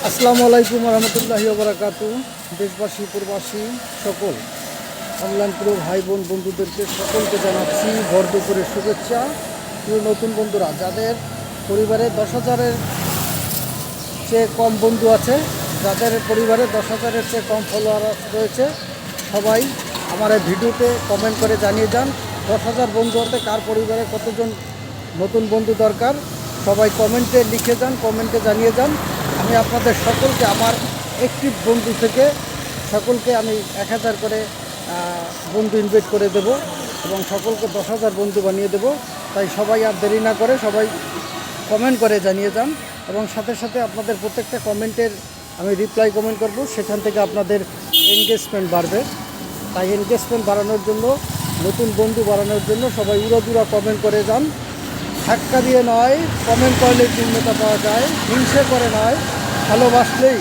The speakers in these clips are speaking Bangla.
আসসালামু আলাইকুম রহমতুল্লাহি বারাকাতু। দেশবাসী প্রবাসী সকল অনলাইন প্রিয় ভাই বোন বন্ধুদেরকে সকলকে জানাচ্ছি ভর দুপুরের শুভেচ্ছা। প্রিয় নতুন বন্ধুরা, যাদের পরিবারে 10,000-এর চেয়ে কম বন্ধু আছে, যাদের পরিবারে 10,000-এর চেয়ে কম ফলোয়ার রয়েছে, সবাই আমার এই ভিডিওতে কমেন্ট করে জানিয়ে যান 10,000 বন্ধু হতে কার পরিবারে কতজন নতুন বন্ধু দরকার। সবাই কমেন্টে লিখে যান, কমেন্টে জানিয়ে যান। আমি আপনাদের সকলকে আমার একটি বন্ধু থেকে সকলকে আমি 1,000 করে বন্ধু ইনভাইট করে দেব এবং সকলকে 10,000 বন্ধু বানিয়ে দেব। তাই সবাই আর দেরি না করে সবাই কমেন্ট করে জানিয়ে যান এবং সাথে সাথে আপনাদের প্রত্যেকটা কমেন্টের আমি রিপ্লাই কমেন্ট করব, সেখান থেকে আপনাদের এনগেজমেন্ট বাড়বে। তাই এনগেজমেন্ট বাড়ানোর জন্য, নতুন বন্ধু বাড়ানোর জন্য সবাই উড়াদুরা কমেন্ট করে যান। ধাক্কা দিয়ে নয়, কমেন্ট করলেই পূর্ণতা পাওয়া যায়, হিংসে করে নয়, ভালোবাসলেই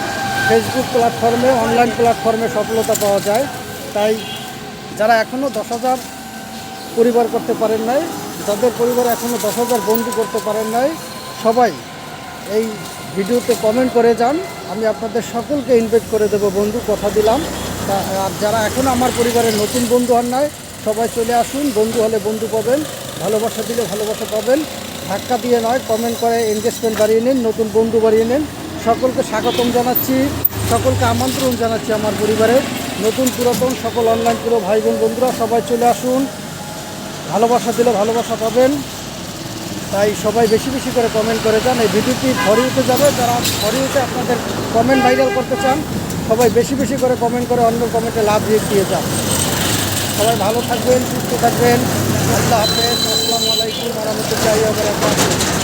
ফেসবুক প্ল্যাটফর্মে, অনলাইন প্ল্যাটফর্মে সফলতা পাওয়া যায়। তাই যারা এখনও 10,000 পরিবার করতে পারেন নাই, যাদের পরিবারে এখনও 10,000 বন্ধু করতে পারেন নাই, সবাই এই ভিডিওতে কমেন্ট করে যান। আমি আপনাদের সকলকে ইনভাইট করে দেব বন্ধু, কথা দিলাম। আর যারা এখনও আমার পরিবারের নতুন বন্ধু হন নাই, সবাই চলে আসুন। বন্ধু হলে বন্ধু পাবেন, ভালোবাসা দিলে ভালোবাসা পাবেন। ধাক্কা দিয়ে নয়, কমেন্ট করে এনগেজমেন্ট বাড়িয়ে নিন, নতুন বন্ধু বাড়িয়ে নিন। সকলকে স্বাগতম জানাচ্ছি, সকলকে আমন্ত্রণ জানাচ্ছি আমার পরিবারে। নতুন পুরাতন সকল অনলাইন পুরো ভাই বোন বন্ধুরা সবাই চলে আসুন। ভালোবাসা দিলে ভালোবাসা পাবেন। তাই সবাই বেশি বেশি করে কমেন্ট করে যান। এই ভিডিওটি ফরিউতে যাবে, যারা ফরিউতে আপনাদের কমেন্ট ভাইরাল করতে চান, সবাই বেশি বেশি করে কমেন্ট করে অন্য কমেন্টে লাভ দিয়ে যান। সবাই ভালো থাকবেন, সুস্থ থাকবেন। আল্লাহ হাফেজ। আসসালামু আলাইকুম ওয়া রাহমাতুল্লাহি ওয়া বারাকাতুহু।